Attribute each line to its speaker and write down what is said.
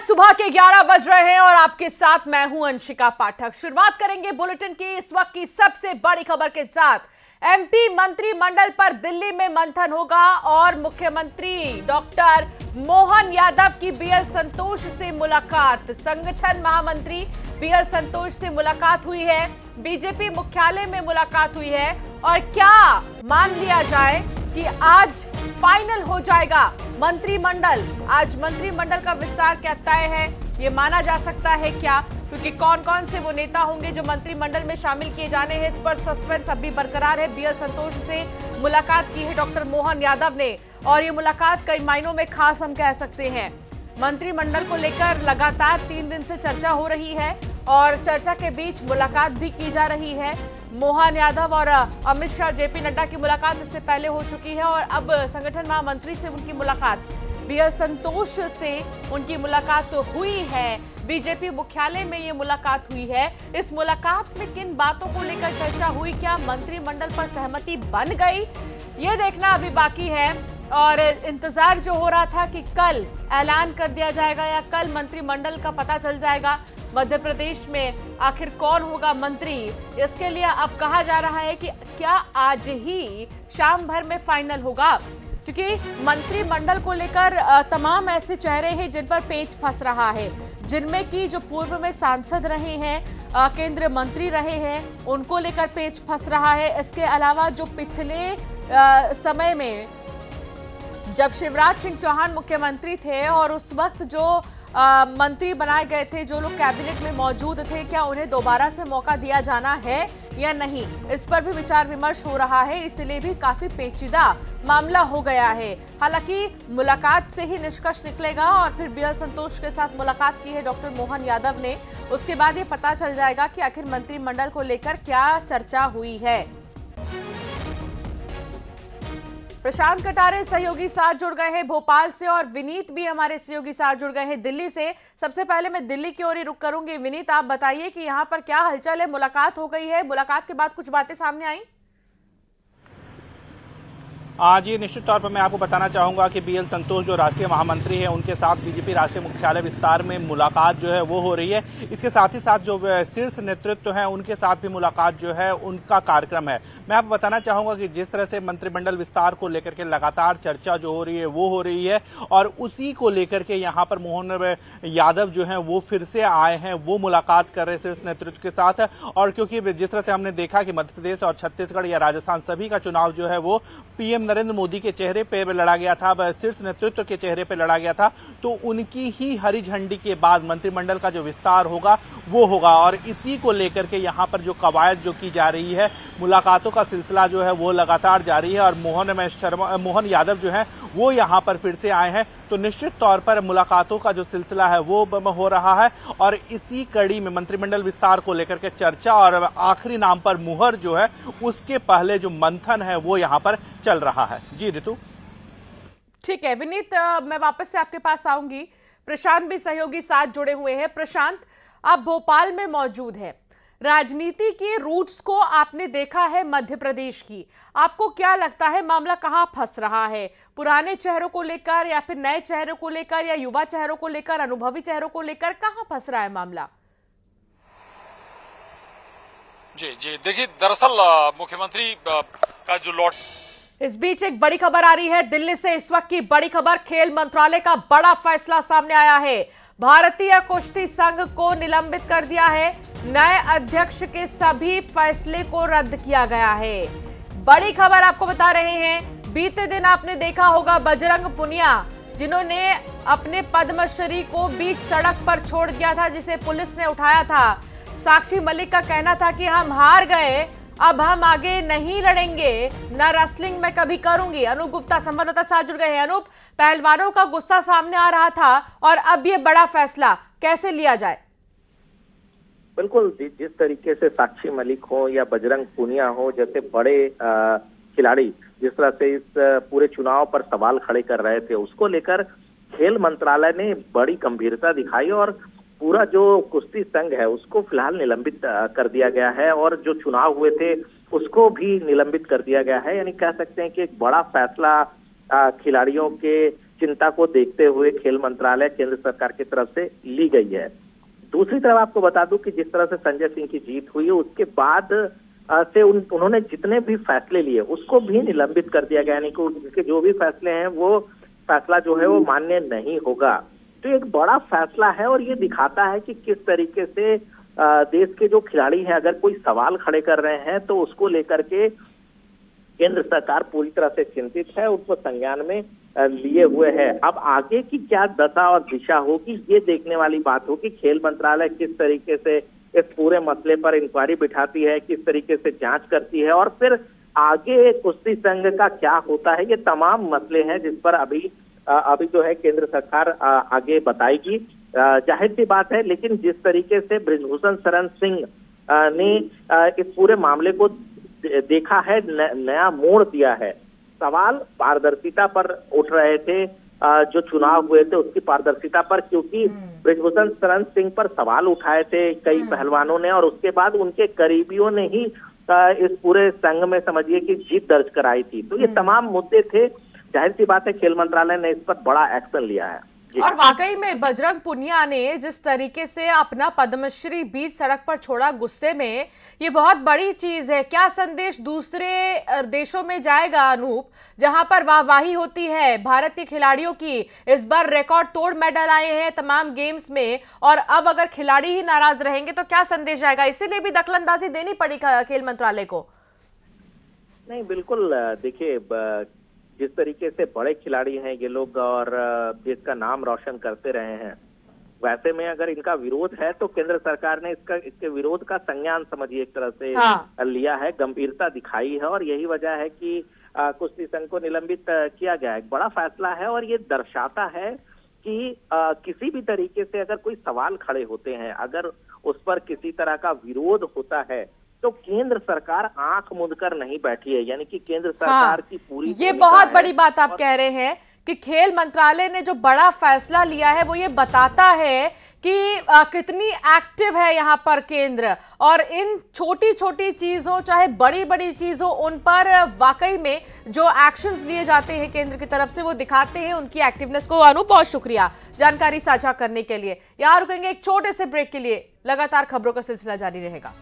Speaker 1: सुबह के 11 बज रहे हैं और आपके साथ मैं हूं अंशिका पाठक। शुरुआत करेंगे बुलेटिन की इस वक्त की सबसे बड़ी खबर के साथ। एमपी मंत्रिमंडल पर दिल्ली में मंथन होगा और मुख्यमंत्री डॉक्टर मोहन यादव की बीएल संतोष से मुलाकात। संगठन महामंत्री बीएल संतोष से मुलाकात हुई है, बीजेपी मुख्यालय में मुलाकात हुई है और क्या मान लिया जाए कि आज फाइनल हो जाएगा मंत्रिमंडल। आज मंत्रिमंडल का विस्तार क्या तय है, ये माना जा सकता है क्या? क्योंकि कौन कौन से वो नेता होंगे जो मंत्रिमंडल में शामिल किए जाने हैं, इस पर सस्पेंस अभी बरकरार है। बीएल संतोष से मुलाकात की है डॉक्टर मोहन यादव ने और ये मुलाकात कई मायनों में खास हम कह सकते हैं। मंत्रिमंडल को लेकर लगातार 3 दिन से चर्चा हो रही है और चर्चा के बीच मुलाकात भी की जा रही है। मोहन यादव और अमित शाह, जेपी नड्डा की मुलाकात इससे पहले हो चुकी है और अब संगठन महामंत्री से उनकी मुलाकात, बीएल संतोष से उनकी मुलाकात हुई है। बीजेपी मुख्यालय में ये मुलाकात हुई है। इस मुलाकात में किन बातों को लेकर चर्चा हुई, क्या मंत्रिमंडल पर सहमति बन गई, ये देखना अभी बाकी है। और इंतजार जो हो रहा था कि कल ऐलान कर दिया जाएगा या कल मंत्रिमंडल का पता चल जाएगा मध्य प्रदेश में आखिर कौन होगा मंत्री, इसके लिए अब कहा जा रहा है कि क्या आज ही शाम भर में फाइनल होगा। क्योंकि मंत्रिमंडल को लेकर तमाम ऐसे चेहरे हैं जिन पर पेच फंस रहा है, जिनमें कि जो पूर्व में सांसद रहे हैं, केंद्रीय मंत्री रहे हैं, उनको लेकर पेच फंस रहा है। इसके अलावा जो पिछले समय में जब शिवराज सिंह चौहान मुख्यमंत्री थे और उस वक्त जो मंत्री बनाए गए थे, जो लोग कैबिनेट में मौजूद थे, क्या उन्हें दोबारा से मौका दिया जाना है या नहीं, इस पर भी विचार विमर्श हो रहा है। इसलिए भी काफी पेचीदा मामला हो गया है। हालांकि मुलाकात से ही निष्कर्ष निकलेगा और फिर बीएल संतोष के साथ मुलाकात की है डॉक्टर मोहन यादव ने। उसके बाद ये पता चल जाएगा कि आखिर मंत्रिमंडल को लेकर क्या चर्चा हुई है। प्रशांत कटारे सहयोगी साथ जुड़ गए हैं भोपाल से और विनीत भी हमारे सहयोगी साथ जुड़ गए हैं दिल्ली से। सबसे पहले मैं दिल्ली की ओर ही रुक करूंगी। विनीत, आप बताइए कि यहाँ पर क्या हलचल है? मुलाकात हो गई है, मुलाकात के बाद कुछ बातें सामने आई?
Speaker 2: जी, निश्चित तौर पर मैं आपको बताना चाहूँगा कि बीएल संतोष जो राष्ट्रीय महामंत्री हैं, उनके साथ बीजेपी राष्ट्रीय मुख्यालय विस्तार में मुलाकात जो है वो हो रही है। इसके साथ ही साथ जो शीर्ष नेतृत्व है उनके साथ भी मुलाकात जो है उनका कार्यक्रम है। मैं आपको बताना चाहूँगा कि जिस तरह से मंत्रिमंडल विस्तार को लेकर के लगातार चर्चा जो हो रही है वो हो रही है और उसी को लेकर के यहाँ पर मोहन यादव जो है वो फिर से आए हैं, वो मुलाकात कर रहे शीर्ष नेतृत्व के साथ। और क्योंकि जिस तरह से हमने देखा कि मध्य प्रदेश और छत्तीसगढ़ या राजस्थान सभी का चुनाव जो है वो पीएम नरेंद्र मोदी के चेहरे पे लड़ा गया था, शीर्ष नेतृत्व के चेहरे पे लड़ा गया था, तो उनकी ही हरी झंडी के बाद मंत्रिमंडल का जो विस्तार होगा वो होगा। और इसी को लेकर के यहाँ पर जो कवायद जो की जा रही है, मुलाकातों का सिलसिला जो है वो लगातार जारी है और मोहन यादव जो है वो यहाँ पर फिर से आए हैं। तो निश्चित तौर पर मुलाकातों का जो सिलसिला है वो हो रहा है और इसी कड़ी में मंत्रिमंडल विस्तार को लेकर के चर्चा और आखिरी नाम पर मुहर जो है उसके पहले जो मंथन है वो यहाँ पर चल रहा है। जी ऋतु।
Speaker 1: ठीक है विनीत, मैं वापस से आपके पास आऊंगी। प्रशांत भी सहयोगी साथ जुड़े हुए हैं। प्रशांत, आप भोपाल में मौजूद है, राजनीति के रूट्स को आपने देखा है मध्य प्रदेश की, आपको क्या लगता है मामला कहां फंस रहा है? पुराने चेहरों को लेकर या फिर नए चेहरों को लेकर या युवा चेहरों को लेकर, अनुभवी चेहरों को लेकर, कहां फंस रहा है मामला?
Speaker 3: जी देखिए, दरअसल मुख्यमंत्री का जो लौट,
Speaker 1: इस बीच एक बड़ी खबर आ रही है दिल्ली से। इस वक्त की बड़ी खबर, खेल मंत्रालय का बड़ा फैसला सामने आया है। भारतीय कुश्ती संघ को निलंबित कर दिया है। नए अध्यक्ष के सभी फैसले को रद्द किया गया है। बड़ी खबर आपको बता रहे हैं। बीते दिन आपने देखा होगा बजरंग पुनिया, जिन्होंने अपने पद्मश्री को बीच सड़क पर छोड़ दिया था, जिसे पुलिस ने उठाया था। साक्षी मलिक का कहना था कि हम हार गए, अब हम आगे नहीं लड़ेंगे, न रेसलिंग में कभी करूंगी। अनूप गुप्ता संवाददाता साथ जुड़ गए हैं। अनूप, पहलवानों का गुस्सा सामने आ रहा था और अब ये बड़ा फैसला कैसे लिया जाए?
Speaker 4: बिल्कुल, जिस तरीके से साक्षी मलिक हो या बजरंग पूनिया हो जैसे बड़े खिलाड़ी जिस तरह से इस पूरे चुनाव पर सवाल खड़े कर रहे थे, उसको लेकर खेल मंत्रालय ने बड़ी गंभीरता दिखाई और पूरा जो कुश्ती संघ है उसको फिलहाल निलंबित कर दिया गया है और जो चुनाव हुए थे उसको भी निलंबित कर दिया गया है। यानी कह सकते हैं कि एक बड़ा फैसला खिलाड़ियों के चिंता को देखते हुए खेल मंत्रालय केंद्र सरकार की तरफ से ली गई है। दूसरी तरफ आपको बता दूं कि जिस तरह से संजय सिंह की जीत हुई है उसके बाद से उन्होंने जितने भी फैसले लिए उसको भी निलंबित कर दिया गया, यानी कि उनके जो भी फैसले हैं वो फैसला जो है वो मान्य नहीं होगा। तो एक बड़ा फैसला है और ये दिखाता है कि किस तरीके से देश के जो खिलाड़ी हैं अगर कोई सवाल खड़े कर रहे हैं तो उसको लेकर के केंद्र सरकार पूरी तरह से चिंतित है, उसको संज्ञान में लिए हुए है। अब आगे की क्या दशा और दिशा होगी ये देखने वाली बात होगी। खेल मंत्रालय किस तरीके से इस पूरे मसले पर इंक्वायरी बिठाती है, किस तरीके से जांच करती है और फिर आगे कुश्ती संघ का क्या होता है, ये तमाम मसले हैं जिस पर अभी जो है केंद्र सरकार आगे बताएगी। जाहिर सी बात है, लेकिन जिस तरीके से बृजभूषण शरण सिंह ने इस पूरे मामले को देखा है, नया मोड़ दिया है। सवाल पारदर्शिता पर उठ रहे थे, जो चुनाव हुए थे उसकी पारदर्शिता पर, क्योंकि बृजभूषण शरण सिंह पर सवाल उठाए थे कई पहलवानों ने और उसके बाद उनके करीबियों ने ही इस पूरे संघ में समझिए कि जीत दर्ज कराई थी। तो ये तमाम मुद्दे थे। जाहिर सी बात है खेल मंत्रालय ने इस पर बड़ा एक्शन लिया है।
Speaker 1: और वाकई में बजरंग पुनिया ने जिस तरीके से अपना पद्मश्री बीच सड़क पर छोड़ा गुस्से में, ये बहुत बड़ी चीज है। क्या संदेश दूसरे देशों में जाएगा अनूप, जहां पर वाहवाही होती है भारत के खिलाड़ियों की? इस बार रिकॉर्ड तोड़ मेडल आए हैं तमाम गेम्स में और अब अगर खिलाड़ी ही नाराज रहेंगे तो क्या संदेश जाएगा? इसीलिए भी दखलंदाजी देनी पड़ी खेल मंत्रालय को।
Speaker 4: नहीं, बिल्कुल देखिए, जिस तरीके से बड़े खिलाड़ी हैं ये लोग और देश का नाम रोशन करते रहे हैं, वैसे में अगर इनका विरोध है तो केंद्र सरकार ने इसके विरोध का संज्ञान समझिए एक तरह से लिया है, गंभीरता दिखाई है और यही वजह है कि कुश्ती संघ को निलंबित किया गया। एक बड़ा फैसला है और ये दर्शाता है कि किसी भी तरीके से अगर कोई सवाल खड़े होते हैं, अगर उस पर किसी तरह का विरोध होता है तो केंद्र सरकार आंख मूंद कर नहीं बैठी है, यानी कि केंद्र सरकार की पूरी
Speaker 1: ये बहुत बड़ी बात आप कह रहे हैं कि खेल मंत्रालय ने जो बड़ा फैसला लिया है वो ये बताता है कि कितनी एक्टिव है यहाँ पर केंद्र, और इन छोटी छोटी चीजों चाहे बड़ी बड़ी चीज हो उन पर वाकई में जो एक्शंस लिए जाते हैं केंद्र की तरफ से वो दिखाते हैं उनकी एक्टिवनेस को। अनु, बहुत शुक्रिया जानकारी साझा करने के लिए। यहाँ रुकेंगे एक छोटे से ब्रेक के लिए, लगातार खबरों का सिलसिला जारी रहेगा।